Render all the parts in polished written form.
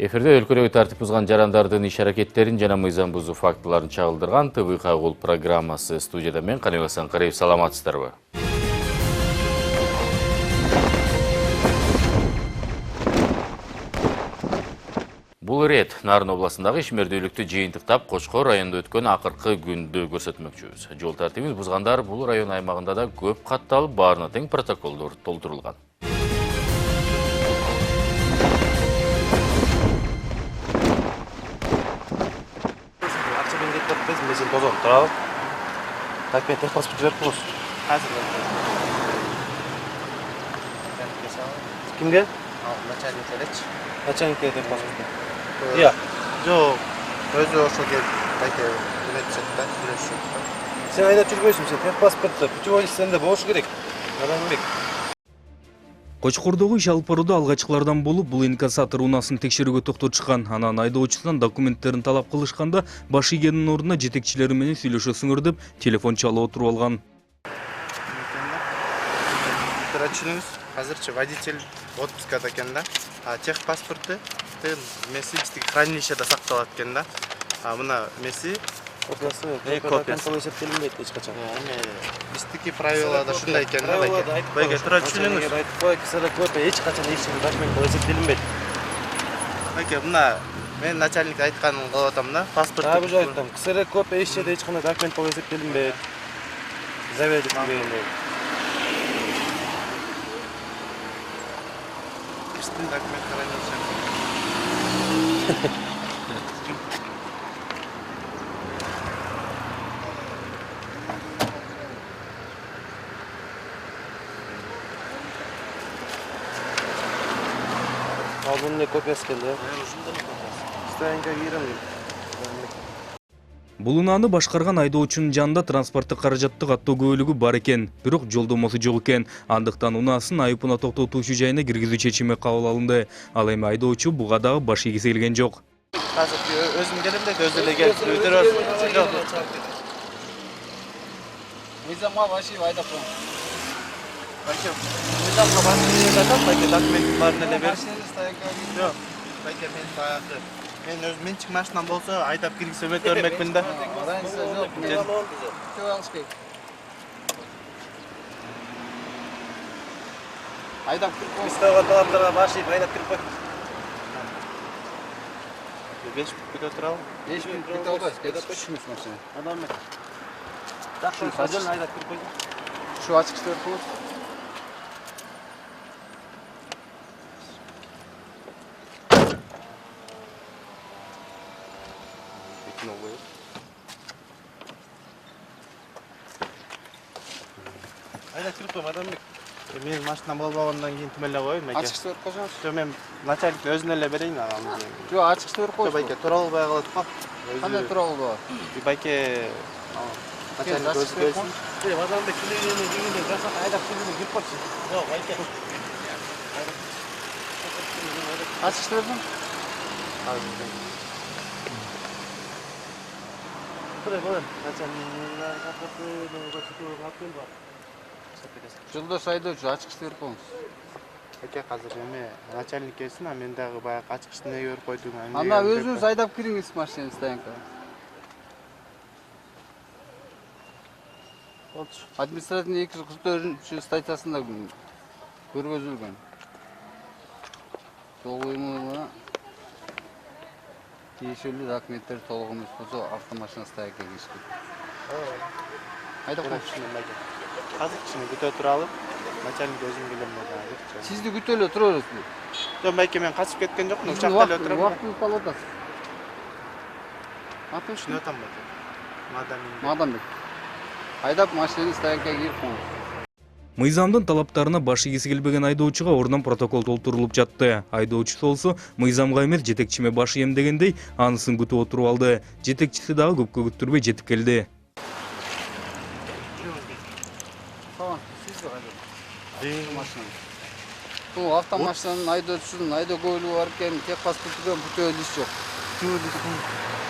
Эфирде өлкөдөгү тартип бузган жарандардын иш-аракеттерин жана мыйзам бузуу фактыларын чагылдырган ТВ Кагул программасы. Студияда мен Каныбек Санкараев. Саламатсыздарбы? Бул ирет Нарын областындагы ишмердүүлүктү жыйынтыктап, Кошкор районунда өткөн акыркы күндү көрсөтмөкчүбүз. Жол тартибин бузгандар бул район аймагында да көп катталып, баарына тең протоколдор толтурулган. Bizim tozon turalım. Takviye tek pasport verip buluruz. Hazır. Kimge? Начальник Элеч. Начальник tek pasport. Ya. Yok. Özü olsa gel. Belki üretecekler. Üretecekler. Sen ayda жүрбөйсүң, sen tek pasportта. Путевой сенде болушу керек. Адамбек. Кочкордогу иш алып барууда алгачкылардан болуп, бул инкассатор унаасын текшерүүгө токтотушкан. Анан айдоочудан документтерин талап кылышканда, баш ийгенин ордуна жетекчилери менен сүйлөшөсүңөр деп телефон чалып отуруп алган. Турачылыңыз азырчы водитель отпускада экен да. Тех паспорты меси биздики хранилищеде сакталат экен да. Мына меси Копиясы, копиясы. эсептелинбейт эч качан. Биздики правилада шундай экен да. Байке турачылыңыз. Копия эч качан эчтеке документ эсептелинбейт. Байке мына мен начальник айтканын кылып атам да. Паспорт. Табы жай айтам. КСР копия эч жерде эч кандай документ болуп эсептелинбейт. Заведет дегендей. Биздин документ хранилище. Al bunun ne kopyası geldi ya? Стоянка кирем. Бул унааны башкарган айдоочунун жанында транспорттук каражатты каттоо көбөлүгү бар экен, бирок жолдомосу жок экен. Андыктан унаасын айыпына токтотуучу жайына киргизүү чечими кабыл алынды. Ал эми айдоочу буга дагы баш ийгиси келген жок. Азыр өзүм келем дейт, өзү эле келип өтөрөт. Мыйзамга башып айдап коюң. Байке, мыйзамга башып атам, байке документ барын эле берип. Жок, байке мен баягы мен өз менчик машинам болсо айдап киргизип өтөрмөкмүн да. Разница жок. Чөй алышпайт. Айдап кирип коюң. Бистага талаптарга башып айдап кирип кой. 5 күтө турабы? 5 минут күтө албайсыз. Кетип түшүңүз машина. Адам мен. Такшын сажын айдап кирип кой. Şu açık işte yapılır. Айдап кирип кой, адам мен. Менин машинам болбогондон кийин тим эле коеюн, байке. Açık işte verip koyacağım. Жок, мен начальниктин өзүнө эле берейин анан. Şu açık işte verip Жок, koyacağım. байке, тура болбой калат го. Qanday tura oldu? Байке начальник өзү берсин. Адам мен килегенин кийинден жасап айдап кирип койчу. Жок, айке. Açık işte verdim. Kure koy. Начальник капты, көчүтүп каптын бар. Жолдош айдоочу açık işte verip koyuңуз. Байке, азыр эме начальник келсин, а мен дагы баягы ачкычты неге берип койдум. Анда өзүңүз айдап кириңиз машинаны стоянкага. Болчу. Административный 244 статьясында көргөзүлгөн. Жол буюмуна тиешелүү документтер толук эмес болсо автомашина стоянкага киришкен. Айдап коюңуз. Азыр кичине күтө туралып, начальник өзүм келем дагы. Сизди күтө эле тура бересизби? Жок, байке, мен качып кеткен жокмун, учакта эле отурам. Убактыңызды алып атасыз. Атыңыз Түшүнүп атам байке. Мадамбек. Айдап машинаны стоянкага кирип коюңуз. Мыйзамдын талаптарына баш ийгиси келбеген айдоочуга ордон протокол толтурулуп жатты. Айдоочу болсо мыйзамга эмес жетекчиме баш ийем дегендей анысын күтүп отуруп алды. Жетекчиси дагы көпкө күттүрбөй жетип келди. Tamam, siz de aydап. Машина. Бул автомашинанын айдоочусунун айдоо көлүгү бар экен, тех паспорту менен бүтө лист жок.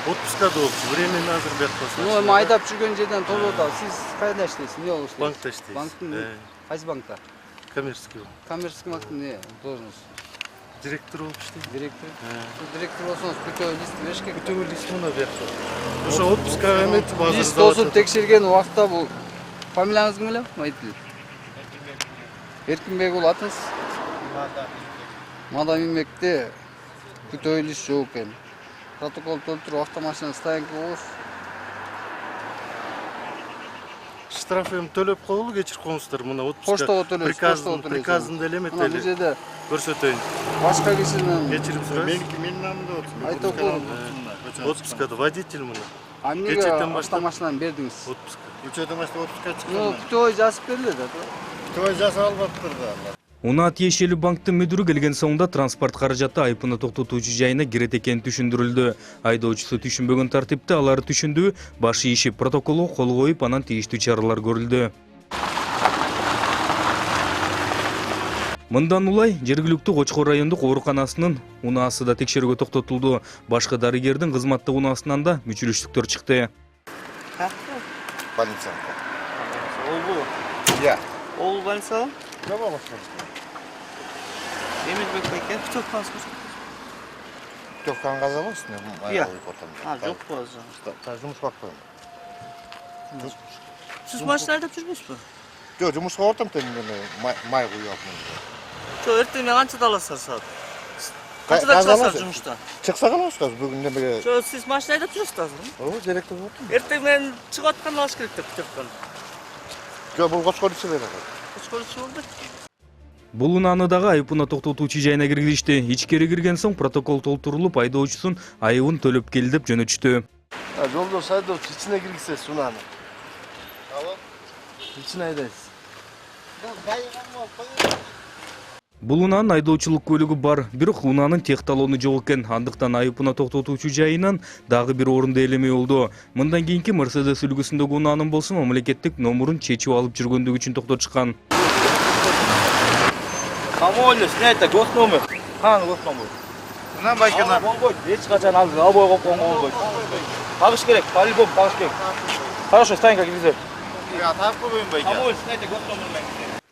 Отпускада болчу, временно азыр берип койсоңуз. Ну, эми айдап жүргөн жерден толуп атат. Сиз кайда иштейсиз? Эмне болуп иштейсиз? Банкта иштейсиз. Банктын кайсы банкта? Коммерческий банк. Коммерческий банктын не должность? Директор болуп иштейм. Директор. Директор болсоңуз бүтө лист бериш керек. Бүтөгө лист мына буякта. Ошо отпускага эметип азыр Лист болсун текшерген убакта бул фамилияңыз ким эле? Айтыңыз. Эркинбек бул атыңыз? Мадаминбекте бүтө лист жок экен. Протокол толтуруп автомашина стоянка болуш. штраф эми төлөп коелу, кечирип коңуздар. Мына Поштага отпуска төлөйсүз. приказында эле Мына бул эметели жерде көрсөтөйүн. башка кишинин Кечирип сурайсыз. Менин намымда отурсун. айтып көрүң. Отпускада водитель мына. А эмнеге Кечиртен баштап автомашинаны бердиңиз? отпуска. Үчөөдөн баштап отпуска Ну, чыккан. бүтөй жазып берилет да. Той жасап албаптыр да. Унаа тиешелүү банктын мүдүрү келген соңунда транспорт каражаты айыпыны токтотуучу жайына кирет экени түшүндүрүлдү. Айдоочусу түшүнбөгөн тартипте алар түшүндү, баш ийишип протоколго кол коюп, анан тийиштүү чаралар көрүлдү. Мындан улай жергиликтүү Кочкор райондук ооруканасынын унаасы да текшерүүгө токтотулду. Башкы дарыгердин кызматтык унаасынан да мүчүлүштүктөр чыкты. Больницанка. Олбу. Я. Ол больница? Жаба баштадым. Эмилбек байке, путевкаңыз Тёвканы казабайсың, Иә. А, жок по азыр. Жумуш бакпайм. Сиз машина айдап жүрбөйсүзбү? Жок, жумушка отам тен май куюп. Жок, эртең менен канчада аласыздар саат? Канчада чыгасыздар жумуштан? Чыкса калабыз бүгүн эмеге. Жок, сиз машина айдап жүрөсүз азыр. Ооба, директор болуптум. Эртең менен чыгып атканда алыш керек деп путевканы. Жок, бул Кочкор ичи берет. Кочкорчу болду. Бул унааны дагы айыпына токтотуучу жайына киргизишти. Ичкери кирген соң протокол толтурулуп, айдоочусун айыбын төлөп кел деп жөнөтүштү. Жолдош айдоочу ичине киргизесиз унааны. Алло. Ичине айдайсыз. Бул унаанын айдоочулук көлүгү бар, бирок унаанын техталону жок экен. Андыктан айыпына токтотуучу жайынан дагы бир орунду элеме болду. Мындан кийинки Мерседес үлгүсүндөгү унаанын болсо мамлекеттик номурун чечип алып жүргөндүгү үчүн токтотушкан. Камолес, не это, госномер. Каны госномер. Мына байкана. Болбойт, эч качан алды, обой коюп койгонго болбойт. Багыш керек, по-любому багыш керек. Хорошо, стоянка киргизет. Я таап койбойм байка. Камолес, не это, госномер менен.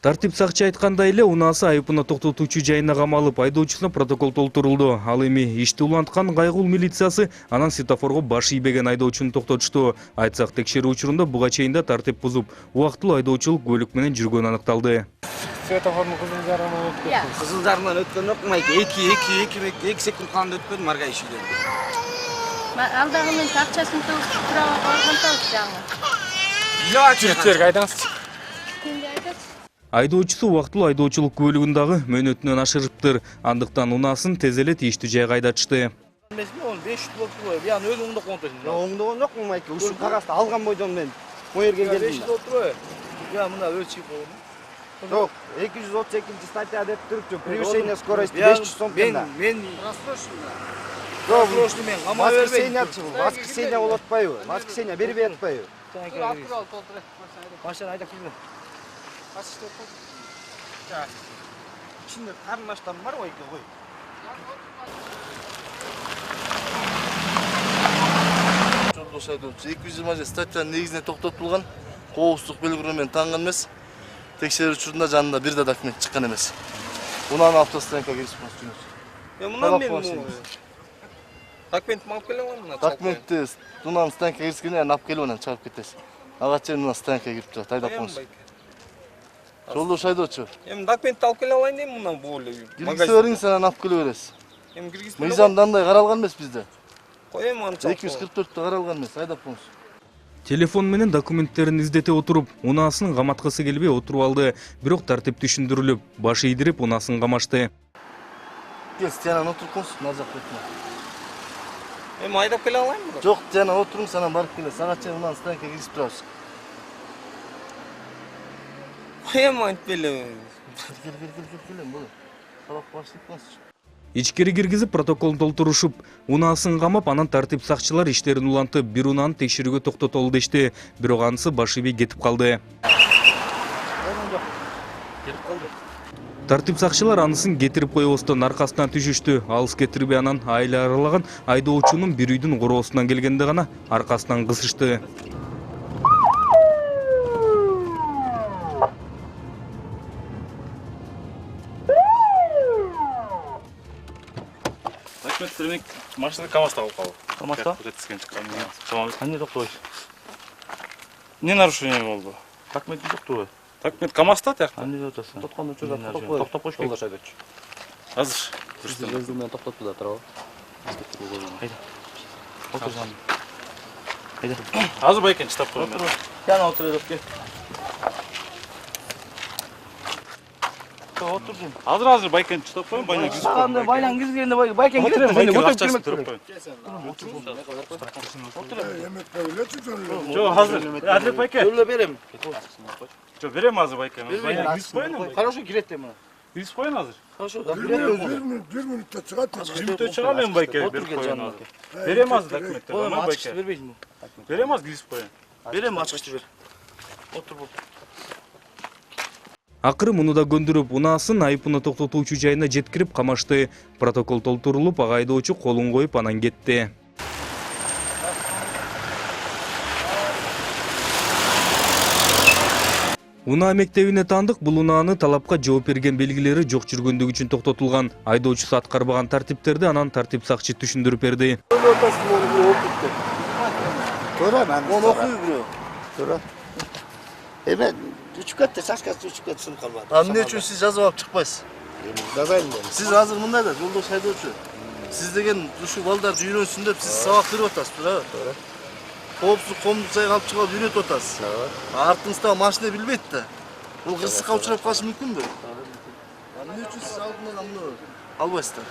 Тартип сакчы айткандай эле унаасы айыпына токтотуучу жайына камалып, айдоочусуна протокол толтурулду. Ал эми ишти уланткан Кайгул милициясы анан светофорго баш ийбеген айдоочуну токтотушту. Айтсак, текшерүү учурунда буга чейин да тартип бузуп, убактылуу айдоочулук көлүк менен жүргөнү аныкталды. Светофордун кызыл жарыгынан өткөн. Кызыл жарыгынан өткөн жок, майке 2 секунд калганда өтпөдүм, арга ишиден. Алдагы мен акчасын төлөп тура калган жаңы. Я чиртер кайдаңыз? Кимге айтат? Айдоочусу убактылуу айдоочулук көлүгүн дагы мөөнөтүнөн ашырыптыр. Андыктан унаасын тез эле тийиштүү жайга айдатышты. Эмесин, оны 500 болуп, яны өз оңдо контойсуң. Оңдогон жокмун майке, ушул кагазды алган бойдон мен бу жерге келдим. 500 отуруп. Я мына өлчөп койдум. Жок, 232 статья деп турчу. Превышение скорости 500 сом. Мен Жок, прошлый мен кама бербейм. воскресенье болуп атпайбы? Воскресенье бербей атпайбы? Машина айдап келген. Ичинде карындаштарым бар ғой экен, кой. Жолдош айдоочу 220 статьянын негизине токтотулган, коопсуздук белгилөө менен таанган эмес. Текшерүү учурунда жанында бир да документ чыккан эмес. Унааны автостоянкага киргизип коюшту. Мына мен документimi алып келем мына. Документти унааны стоянкага киргизгенде алып келип анан чыгып кетесиз. Ага чейин мына стоянкага кирип турат, айдап коңуз. Жолдош айдоочу. Эми документти алып келе алайын дейм мына бул эле. Киргизе бериңиз, анан алып келе бересиз. Эми киргизип Мыйзамда андай каралган эмес бизде. коем аны. 244-тө каралган эмес, айдап коңуз. Телефон менен документтерин издете отуруп, унаасын каматкысы келбей отуруп алды. Бирок тартип түшүндүрүлүп, баш ийдирип унаасын камашты. Кел, стенаны отуруп коңуз, назак бетине. Эми айдап келе алайынбы? Жок, жана отуруңуз, анан барып келесиз. Ага чейин унааны стоянкага киргизип турабыз. Коем айтпай эле. Кел, бул. Сабак баштайт коңуз. Ичкери киргизип протоколун толтурушуп, унаасын камап, анан тартип сакчылар иштерин улантып, бир унааны текшерүүгө токтотолу дешти. Бирок анысы баш ийбей кетип калды. Тартип сакчылар анысын кетирип койбостон аркасынан түшүштү. Алыс кетирбей анан айла аралаган айдоочунун бир үйдүн короосунан келгенде гана аркасынан кысышты. Документтер мен машина КамАЗда қалып қалды. КамАЗда? Жеткізген шыққан. Қане тоқтабай. Не нарушение болды? Документің жоқ той. Документ КамАЗда тияқта. Қане деп отырсың? Тоқтағанда чөз тоқтап қойшы жолдаш айдатшы. Азыр. Жезлмен тоқтатты да тұрау. Қайда? Отыр жаным. Қайда? Азыр байкен штаб қойым. Яна отыр ке. Отырдым. Азыр байкен штаб қойым. Қандай байлан кіргенде байкен кіреді. Байкен ақшасын тұрып қойым. Жоқ, азыр. Әділет байке. Төле берем. Жоқ, берем азыр байкен. Хорошо кіреді мына. Бес қойын азыр. Хорошо, да кіреді өзі. 1 минутта шығады. 1 минутта шыға мен байке. Беріп қойын азыр. Берем азыр документтер. Одан Болмай ачқышты байке. бербейді му? Берем азыр кірісіп қойын. Берем ачқышты бер. Отыр бұл. Акыры муну да көндүрүп, унаасын айыпыны токтотуучу жайына жеткирип камашты. Протокол толтурулуп, ага айдоочу колун коюп анан кетти. Унаа мектебине таандык бул унааны талапка жооп берген белгилери жок жүргөндүгү үчүн токтотулган. Айдоочусу аткарбаган тартиптерди анан тартип сакчы түшүндүрүп берди. Көрем әміз. Оны оқуй біреу. Көрем. Мен үшіп кетті, сашкасы үшіп кетті сынып қалмады. Эмне үчүн сиз жазып алып чыкпайсыз? Жазайын мен. Сиз азыр мындай да жолдош айдоочу. Сиз деген ушу балдарды үйрөнсүн деп сиз сабак берип атасыз, туура? Коопсуз коомдук жайга алып чыгып үйрөтүп атасыз. Артыңызда машина билбейт да. Бул кырсыкка учурап калышы мүмкүнбү? Эмне үчүн сиз алдынан муну албайсыздар?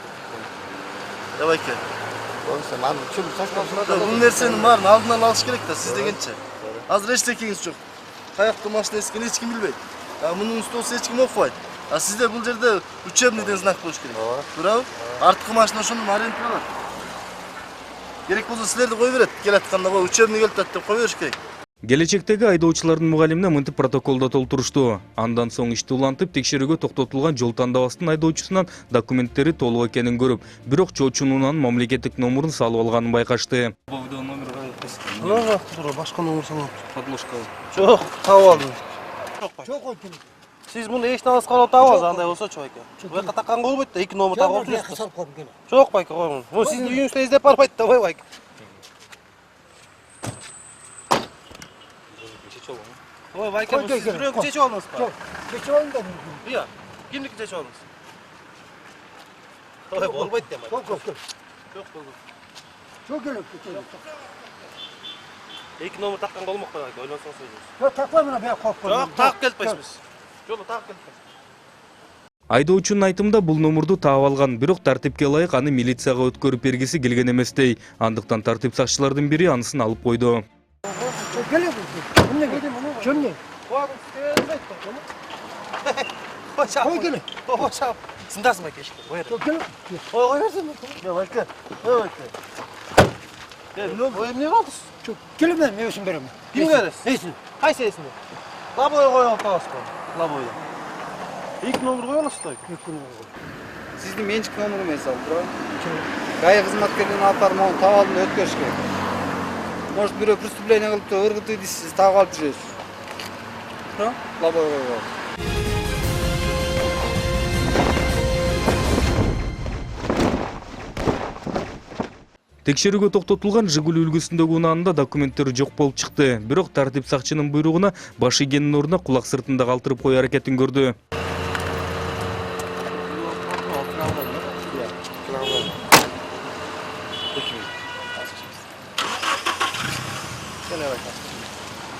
Жабайке. Болса, мен чүл сашкасы. Бул нерсенин баарын алдынан алыш керек да, сиз дегенче. Азыр эчтекеңиз жок. Каякта машина эскени эч ким билбейт. Мунун устосу эч ким окубайт. Сизде бул жерде учебныйден знак коюш керек. Туурабы? Арткы машина ошондон ориентир алат. Керек болсо силерди кой берет. Келатканда бул учебный келатат деп кой бериш керек. Келечектеги айдоочулардын мугалимине мынтип протоколдо толтурушту. Андан соң ишти улантып текшерүүгө токтотулган жол тандабастын айдоочусунан документтери толук экенин көрүп, бирок чоочунунан мамлекеттик номурун салып алганын байкашты. Башка номер салам. Подложка. Жоқ, тауып алдым. Çok olsun. Сиз муну эч набас карап тауып алсыз, андай болсочу байке. Буяка такканга болбойт да, 2 номер тагып отурсуз. Salp koyun gene. Жоқ байке, койгун. Бул сиздин үйүңүздө издеп барбайт да, ой байке. Ой байке, бул сиз бирөөгө чечип алдыңыз ба? Geçi oyun da mı? Ия, кимдики чечип алдыңыз? Ой, болбойт да, байке. Çok çok çok. Жок, болбойт. Çok öyle. 2 номер такканга болмок да, байке, ойлонсоңуз өзүңүз. Yok takma bana ben korkma. Жок, тагып келтпейсиз. Жолу тагып келтпейсиз. Айдоочунун айтымында бул номурду таап алган, бирок тартипке ылайык аны милицияга өткөрүп бергиси келген эместей. Андыктан тартип сакчылардын бири анысын алып койду. Çok geliyor bu. Kimle gidiyor? Kimle? Койгун, келбейт да. Koy gene. Ошап. Сындасың байке, эшикти. Кой. Çok geliyor. Кой берсин. Я байке. Ой байке. Ой, эмне болду? Çok geliyor ben meyvesini veremem. Ким бересиз? Neysin? Кайсы эсине? Лабой коюп атабызбы? Лабойдо. 2 номер кое аласыз да? Сиздин менчик номеру эмес ал, туурабы? ГАИ кызматкерлерин алып барып могу таап алдым деп өткөрүш керек. Может, бирөө преступление кылып ыргытты дейсиз, таап алып жүрөсүз. Туурабы? Лабой коюп алып. Текшерүүгө токтотулган Жигули үлгүсүндөгү унаанында документтери жок болуп чыкты. Бирок тартип сакчынын буйругуна баш ийгенин ордуна кулак сыртында калтырып кое аракетин көрдү.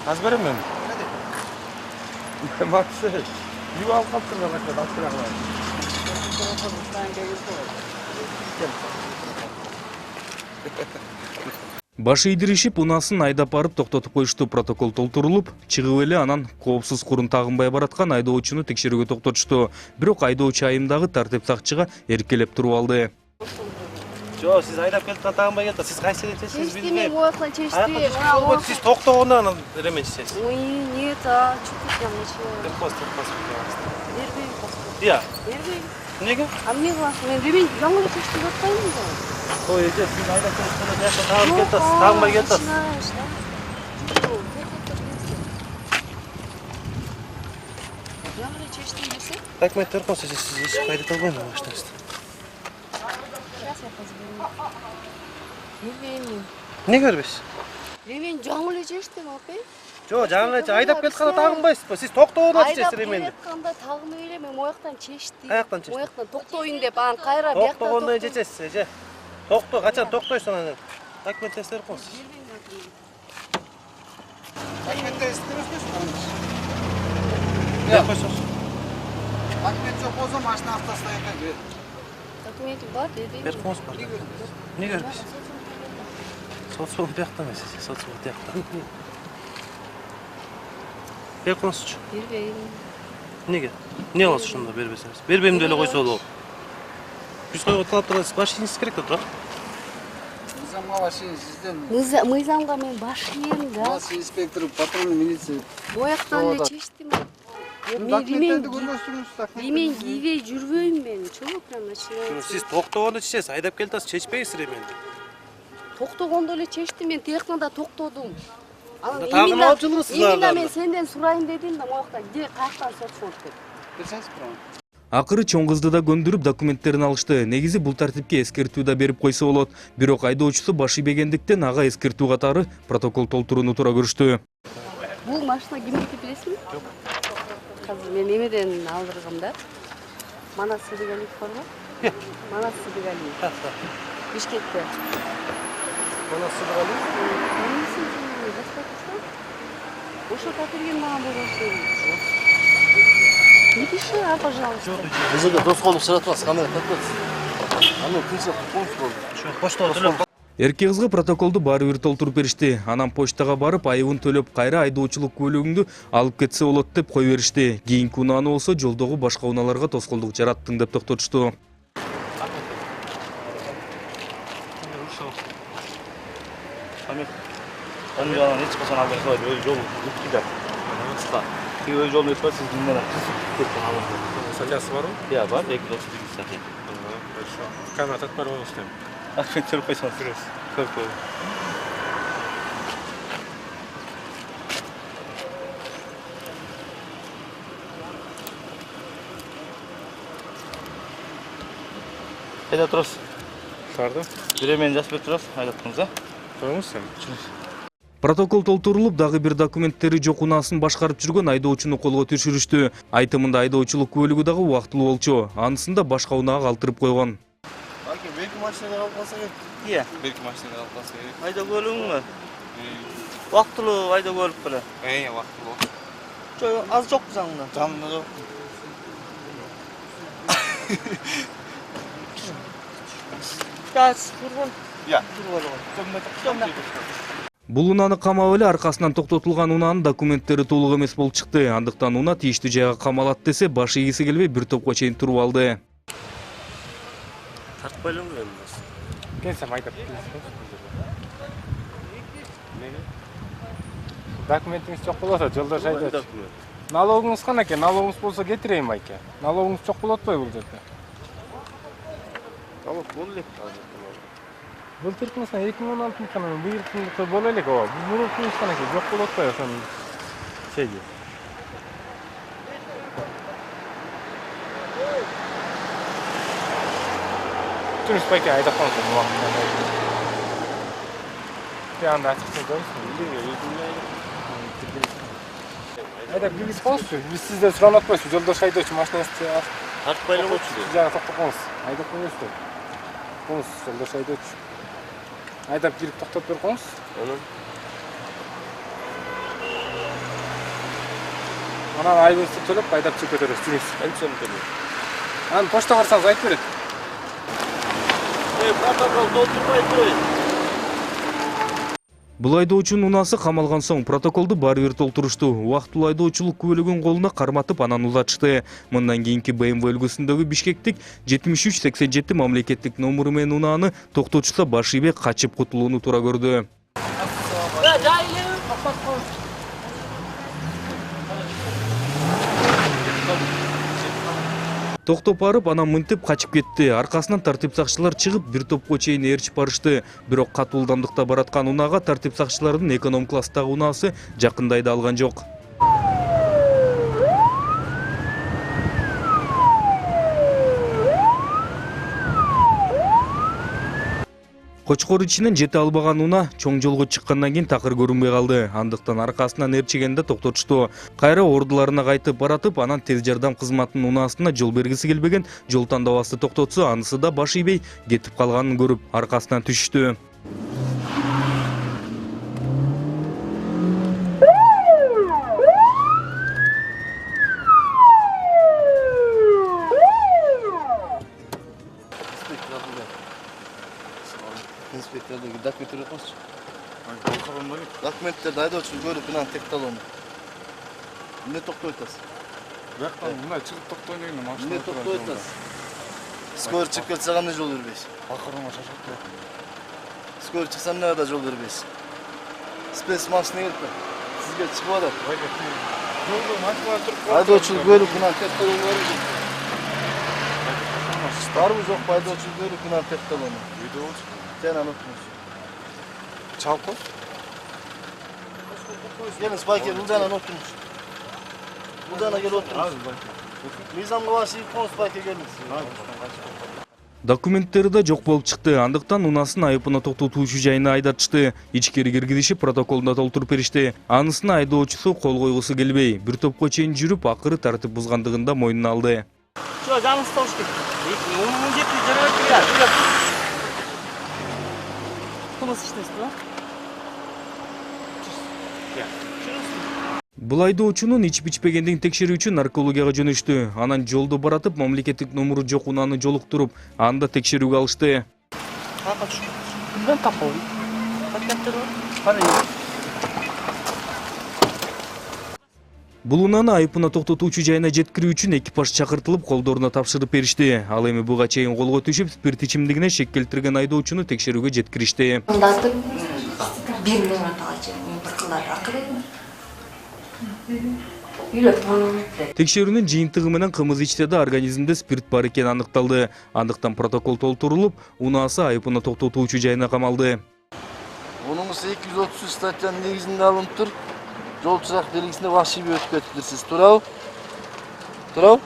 Аз берем мен. Максы. Юу алып калыптыр байке, дастырагы. Башы ийдиришип, унаасын айдап барып токтотуп коюшту. Протокол толтурулуп, чыгып эле анан коопсуз курун тагынбай бараткан айдоочуну текшерүүгө токтотушту. Бирок айдоочу айымдагы тартип сакчыга эркелеп туруп алды. Жок, сиз айдап келип тагынбай келди. Сиз кайсы чечтиңиз билбейм. Сиз токтогондон эременчисиз. Ой, нет, а что ты прям начала? Паспорт. Бербей паспорт. Ия. Бербей. Неге? А мне классно. Мен бербей, жаңы эле чечтип атпаймын да. Ой, эже, сиз айдап келип жакта тагып келатсыз, тагынбай келатсыз. Жаңы эле чечтим десе? Документтер койсо сиз эч кайда албайм машинаңызды. Сейчас я Бербейм. Эмнеге бербейсиз? Мен жаңы эле чечтим, апай. Жок, жаңы эле айдап кетканда тагынбайсызбы? Сиз токтогондо чечесиз ременди. Айдап кетканда тагынып эле мен мояктан чечтим. Каяктан чечтиң? Мояктан токтоюн деп анан кайра бияктан Токтогондо чечесиз, же. Качан токтойсуз анан? Документтерди берип коюңуз. Документті істемесіз қараңыз. Берип койсоңуз. Документ жоқ болса машина автостоянкаға береді. Документи бар деди. Берип коюңуз бар. Эмнеге бербейсиз? Соцсол биякта эмес, соцсол биякта. Берип коюңузчу. Бербейм. Эмнеге? Эмне кыласыз ошондо бербесеңиз? Бербейм деп эле койсо болобу? Жүз койго талаптарга сиз баш ийиңиз керек да турат. Мыйзамға башын сізден. Мыйзамга мен баш ийем да. Бас инспектор, патрульный милиция. Мояктан эле чечтим. Документтерді көрмөстүңүз. Ремен кийбей жүрбөйм мен. Чоо прям начинается. Сиз токтогондо чечесиз, айдап келатасыз, чечпейсиз ременди. Токтогондо эле чечтим, мен тиякнада токтодум. Анан тагын алып жылдыңыз именно мен сенден сурайын дедим да моякта где каяктан соцфонд деп. Берсеңіз права. Акыры чоң кызды да көндүрүп документтерин алышты. Негизи бул тартипке эскертүү да берип койсо болот. Бирок айдоочусу баш ийбегендиктен ага эскертүү катары протокол толтурууну туура көрүштү. Бул машина кимдики билесиңби? Жок. Азыр мен эмеден алдыргам да. Манас Сидигалиев барбы? Манас Сидигалиев. Бишкекте. Манас Сидигалиев? Ошо патерген мага болбошу. Не пиши, пожалуйста. Biz de toskoluq sıratmaz, kamera takmaz. Anne, kimse konuş oldu. Şu poçta Эрке кызга протоколду баары бир толтуруп беришти. Анан почтага барып, айыбын төлөп кайра айдоочулук көлүгүңдү алып кетсе болот деп кой беришти. Кийинки унааны болсо жолдогу башка унааларга тоскоолдук жараттың деп токтотушту. Onun yalan hiç kaçan alakası var. Öyle yol gider. Ki öyle yol etmez siz dinlen. Salyası var mı? Ya var. Belki de 32 saat. Kamera takmar onu istem. Akşam çabuk kaçan sürüyoruz. Çok doğru. Haydi otururuz. Sardım. Biremeyin jasp otururuz. Haydi otururuz ha. Koymuş sen. Протокол толтурулуп, дагы бир документтери жок унаасын башкарып жүргөн айдоочуну колго түшүрүштү. Айтымында айдоочулук көлүгү дагы убактылуу болчу. Анысында башка унаага калтырып койгон. Belki belki maçlarda kalkması gerek. Iya. Belki maçlarda kalkması gerek. Haydi koyalım mı? Vaktlı haydi koyalım böyle. Vakti bu. Çok az çok canlı. Canlı yok. Ya kurban. Ya. Kurban. Бул унааны камап эле аркасынан токтотулган унаанын документтери толук эмес болуп чыкты. Андыктан унаа тийиштүү жайга камалат десе, баш ийгиси келбей бир топко чейин туруп алды. Tartmayalım mı? Gelsem ayda. Документиңиз жок болсо жолдош айдоочу. Налогуңуз кана экен, налогуңуз болсо кетирейин байке. Налогуңуз жок болуп атпайбы бул жерде? Tamam, bunu lek. Былтыркыңыз 2016 канан быйылкыңызда боло элек ооба. Бул кана экен, жок болуп атпайбы ошонун чеги. Түнүс байке айдап коңуз убактында. Анда ачыкча коюңуз. Айдап киргизип коңузчу. Биз сизден суранып атпайбыз, жолдош айдоочу машинаңызды Tartmayalım mı? жана токтоп коңуз. Айдап коңуз. Коңуз жолдош айдоочу. Айдап кирип токтоп берип коңуз. Анан айыбыңызды төлөп айдап чыгып кетебиз. Жүрүңүз. Kançam tabii. Анан почта барсаңыз айтып берет. Protokol doldurmayı durayın. Бул айдоочунун унаасы камалган соң протоколду баары бир толтурушту. Убактылуу айдоочулук көлүгүн колуна карматып анан узатышты. Мындан кийинки BMW үлгүсүндөгү Бишкектик 7387 мамлекеттик номуру менен унааны токтотушса баш ийбей качып кутулууну туура көрдү. Токтоп барып, анан мынтип качып кетти. Аркасынан тартип сакчылар чыгып, бир топко чейин ээрчип барышты. Бирок катуу ылдамдыкта бараткан унаага тартип сакчылардын эконом класстагы унаасы жакындай да алган жок. Кочкор ичинен жете албаган унаа чоң жолго чыккандан кийин такыр көрүнбөй калды. Андыктан аркасынан ээрчигенде токтотушту. Кайра ордуларына кайтып баратып, анан тез жардам кызматынын унаасына жол бергиси келбеген, жол тандабасты токтотсо, анысы да баш ийбей кетип калганын көрүп, аркасынан түшүштү. Инспектордегі документтер оқыңызшы. Документтерді айдоочу көрүп, мынаны текті алуын. Эмне токтой атасыз? Бияктан мына чыгып токтой дегенде машина. Эмне токтой атасыз? Скорый чыгып келсе кандай жол бербейсиз? Акырына шашат. Скорый чыкса эмне да жол бербейсиз? Спец машина келип, сизге чыгып атат. Жолдо машина туруп Айдоочу көрүп, мынаны текті алуын барбы? Барбы жок, айдоочу көрүп, мынаны текті алуын. Видеочу. Сен аны отурмуш. Чалып кош. Gelin Bayker, Ulcan'a oturmuş. Ulcan'a gel oturmuş. Mizanlı başı konus Bayker gelin. Документтери да жок болуп чыкты. Андыктан унасын айыпына токтотуучу жайына айдатышты. Ичкери киргизишип протоколуна толтуруп беришти. Анысына айдоочусу кол койгусу келбей, бир топко чейин жүрүп, акыры тартип бузгандыгын да мойнуна алды. Что, жаныңыз тауыш кетті? Оның жетті жарабат келді. Кумус иштейсиз ба? Бул айдоочунун ичип ичпегендигин текшерүү үчүн наркологияга жөнөштү. Анан жолдо баратып, мамлекеттик номуру жок унааны жолуктуруп, анда текшерүүгө алышты. Кака түшүп? Кимден тапкан? Пакеттер бар. Кандай? Бул унааны айыпына токтотуучу жайына жеткирүү үчүн экипаж чакыртылып, колдоруна тапшырып беришти. Ал эми буга чейин колго түшүп, спирт ичимдигине шек келтирген айдоочуну текшерүүгө жеткиришти. Андатып 1 миллион алачак. Бир кылар акыл Текшерүүнүн жыйынтыгы менен кымыз ичтеде организмде спирт бар экени аныкталды. Андыктан протокол толтурулуп, унаасы айыпына токтотуучу жайына камалды. Онуңуз 233 статьянын негизинде алынып тур. Жол чыгак белгисинде баш ийбей өтүп кетиптирсиз. Туурабы? Туурабы?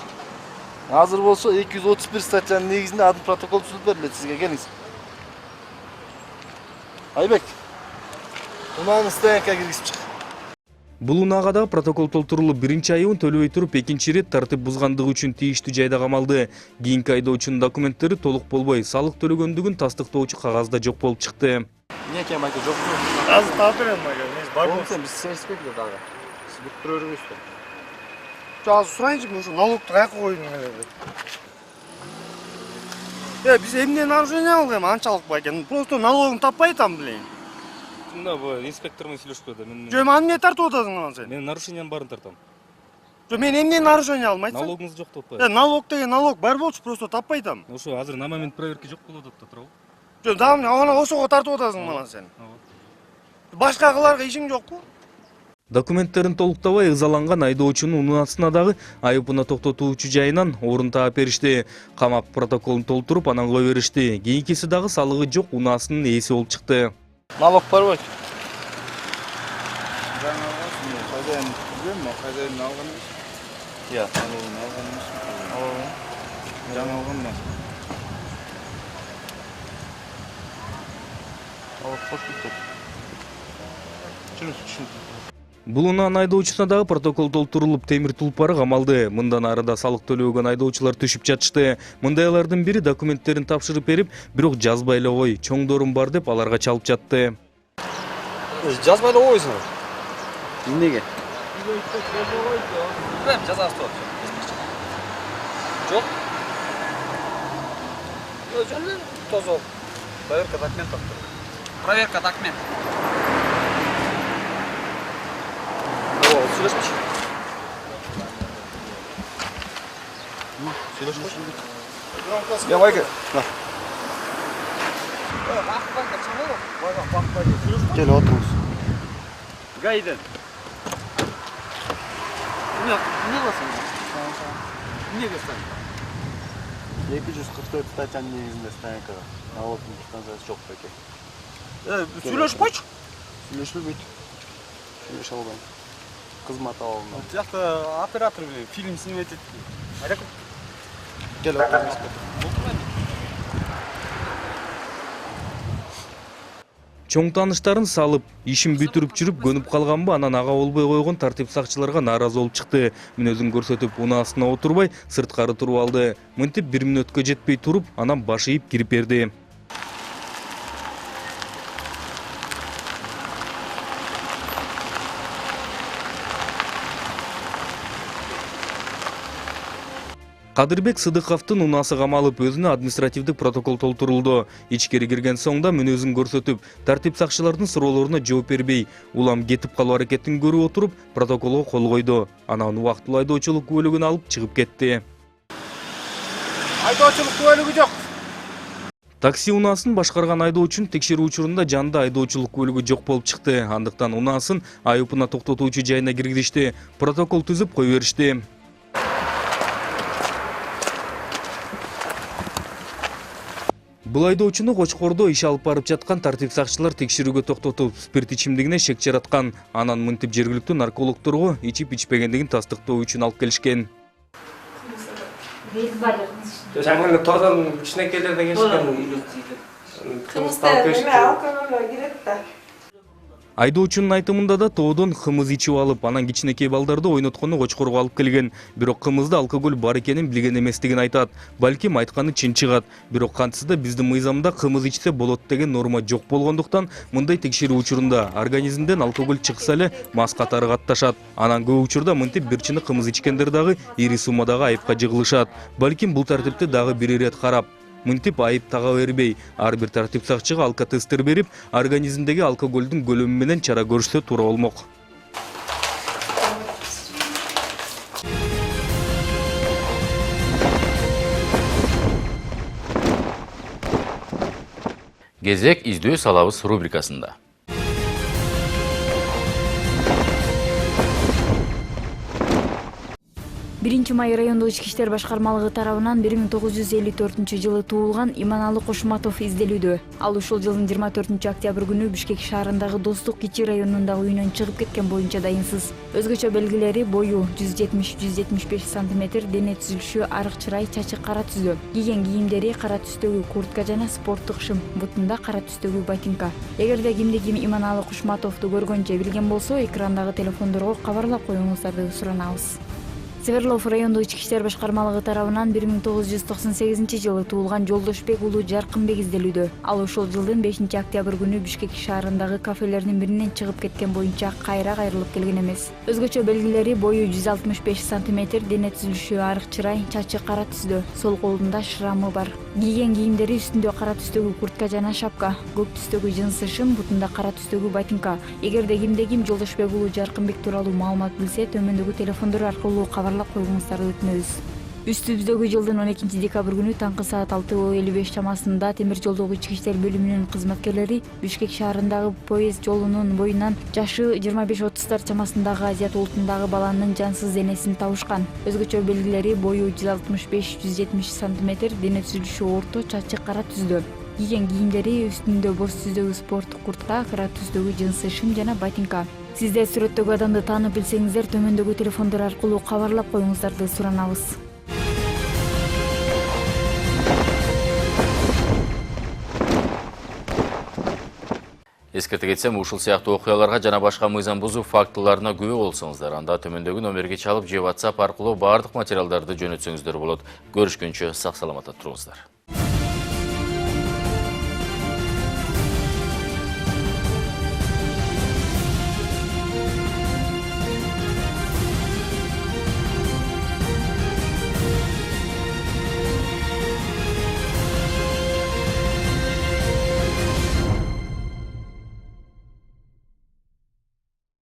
Азыр болсо 231 статьянын негизинде адын протокол түзүлүп берилет сизге. Келиңиз. Айбек. Унааны стоянкага киргизип чык. Бул унаага да протокол толтурулуп, биринчи айыбын төлөбөй туруп, экинчи ирет тартип бузгандыгы үчүн тийиштүү жайда камалды. Кийинки айдоочунун документтери толук болбой, салык төлөгөндүгүн тастыктоочу кагазда жок болуп чыкты. Эмне экен байке жок. Азыр таап берем байке. Мен бар Болсо биз сервиске келет ага. Сиз бүтүп тура бербейсиз. Азыр сурайынчы, ошо налогду каяка койдуң эле. Биз эмне нарушение алган анчалык байке. Просто налогун таппай атам билейин. Мында бу инспектор менен сүйлөшүп койду. Жö, мен эмне тартып атасың анан сен? Мен нарушениянын баарын тартам. Жö, мен эмне нарушение алам айтсаң? Налогуңузду жок деп атпайбы? Налог деген налог бар болчу, просто таппай атам. Ошо азыр на момент проверка жок болуп атат да, туурабы? Жö, дагы аны ошого тартып атасың мына сен. Башка кыларга ишиң жокпу? Документтерин толуктабай ызаланган айдоочунун унаасына дагы айыпына токтотуучу жайынан орун таап беришти. Камап протоколун толтуруп, анан кое беришти. Кийинкиси дагы салыгы жок унаасынын ээси болуп чыкты. Налог барбайт. Хозяин билем, хозяин алган эмес. Иә. Алган эмес. Жаңа алган да. Кош бүттүр. Түшүндүм. Бул унаанын айдоочусуна дагы протокол толтурулуп, темир тулпары камалды. Мындан арыда салык төлөгөн айдоочулар түшүп жатышты. Мындайлардын бири документтерин тапшырып берип, бирок жазбай эле кой, чоңдорум бар деп аларга чалып жатты. Жазбай эле койсуң. Эмнеге? жазасыз. Жок. Өзүнүн тозол. Проверка документ токтор. Проверка документ. Сүйлөшмөчү. Сүйлөшмөчү. Я байке. Кел отуруңуз. Гайден. Эмне кыласың? Эмне кыласың? 244 статьянын негизинде стоянкага налогдун станциясы жок беке. Сүйлөшүп койчу. Сүйлөшүлбөйт. Сүйлөшө албайм. Кызмат ала алмайм. Жакта оператор фильм снимать этти. Айда. Кел отуруңуз. Чоң тааныштарын салып, ишин бүтүрүп жүрүп көнүп калганбы, анан ага болбой койгон тартип сакчыларга нааразы болуп чыкты. Мүнөзүн көрсөтүп, унаасына отурбай, сырткары туруп алды. Мынтип 1 мүнөткө жетпей туруп, анан башы ийип кирип берди. Кадырбек Сыдыковдун унаасы камалып, өзүнө административдик протокол толтурулду. Ичкери кирген соң да мүнөзүн көрсөтүп, тартип сакчылардын суроолоруна жооп бербей, улам кетип калуу аракетин көрүп отуруп, протоколго кол койду. Анан убактылуу айдоочулук күбөлүгүн алып чыгып кетти. Айдоочулук күбөлүгү жок. Такси унаасын башкарган айдоочунун текшерүү учурунда жанында айдоочулук күбөлүгү жок болуп чыкты. Андыктан унаасын айыпына токтотуучу жайына киргизишти. Протокол түзүп кой беришти. Бул айдоочуну Кочкордо иш алып барып жаткан тартип сакчылар текшерүүгө токтотуп, спирт ичимдигине шек жараткан. Анан мынтип жергиликтүү наркологторго ичип-ичпегендигин тастыктоо үчүн алып келишкен. Жаңы тоодон кичинекейлерде келишкен. Айдоочунун айтымында да тоодон кымыз ичип алып, анан кичинекей балдарды ойноткону Кочкорго алып келген. Бирок кымызда алкоголь бар экенин билген эместигин айтат. Балким айтканы чын чыгат. Бирок кантса да биздин мыйзамда кымыз ичсе болот деген норма жок болгондуктан, мындай текшерүү учурунда организмден алкоголь чыкса эле мас катары катташат. Анан көп учурда мынтип бир чыны кымыз ичкендер дагы ири суммадагы айыпка жыгылышат. Балким бул тартипти дагы бир ирет карап, мынтип айып тага бербей, ар бир тартип сакчыга алкотестер берип, организмдеги алкоголдун көлөмү менен чара көрүшсө туура болмок. Кезек издөө салабыз рубрикасында. 1-май райондук ички иштер башкармалыгы тарабынан 1954-жылы туулган Иманалы Кошматов изделүүдө. Ал ушул жылдын 24-октябрь күнү Бишкек шаарындагы Достук Кичи районундагы үйүнөн чыгып кеткен боюнча дайынсыз. Өзгөчө белгилери бою 170-175 см, дене түзүлүшү арык чырай, чачы кара түздө. Кийген кийимдери кара түстөгү куртка жана спорттук шым, бутунда кара түстөгү ботинка. Эгерде кимди-ким Иманалы Кошматовду көргөн же билген болсо, экрандагы телефондорго кабарлап коюңуздарды суранабыз. Северлов райондук ички иштер башкармалыгы тарабынан 1998-жылы туулган Жолдошбек уулу Жаркынбек изделүүдө. Ал ушул жылдын 5-октябрь күнү Бишкек шаарындагы кафелердин биринен чыгып кеткен боюнча кайра кайрылып келген эмес. Өзгөчө белгилери бою 165 см, дене түзүлүшү арык чырай, чачы кара түздө, сол колунда шрамы бар. Кийген кийимдери үстүндө кара түстөгү куртка жана шапка, көк түстөгү жынсы шым, бутунда кара түстөгү ботинка. Эгерде кимде-ким Жолдошбек уулу Жаркынбек тууралуу маалымат билсе, төмөндөгү телефондор аркылуу кабарлап коюңуздарды өтүнөбүз. Үстүбүздөгү жылдын 12 декабрь күнү таңкы саат 6:55 чамасында темир жолдогу ички иштер бөлүмүнүн кызматкерлери Бишкек шаарындагы поезд жолунун боюнан жашы 25-30 чамасындагы азиат улутундагы баланын жансыз денесин табышкан. Өзгөчө белгилери бою 165-170 см, дене түзүлүшү орто, чачы кара түздө. Кийген кийимдери үстүндө боз түздөгү спорттук куртка, кара түздөгү жынсы шым жана ботинка. Сизде сүрөттөгү адамды таанып билсеңиздер, төмөндөгү телефондор аркылуу кабарлап коюңуздарды суранабыз. Эскерте кетсем, ушул сыяктуу окуяларга жана башка мыйзам бузуу фактыларына күбө болсоңуздар, анда төмөндөгү номерге чалып же WhatsApp аркылуу бардык материалдарды жөнөтсөңүздөр болот. Көрүшкөнчө сак саламатта туруңуздар.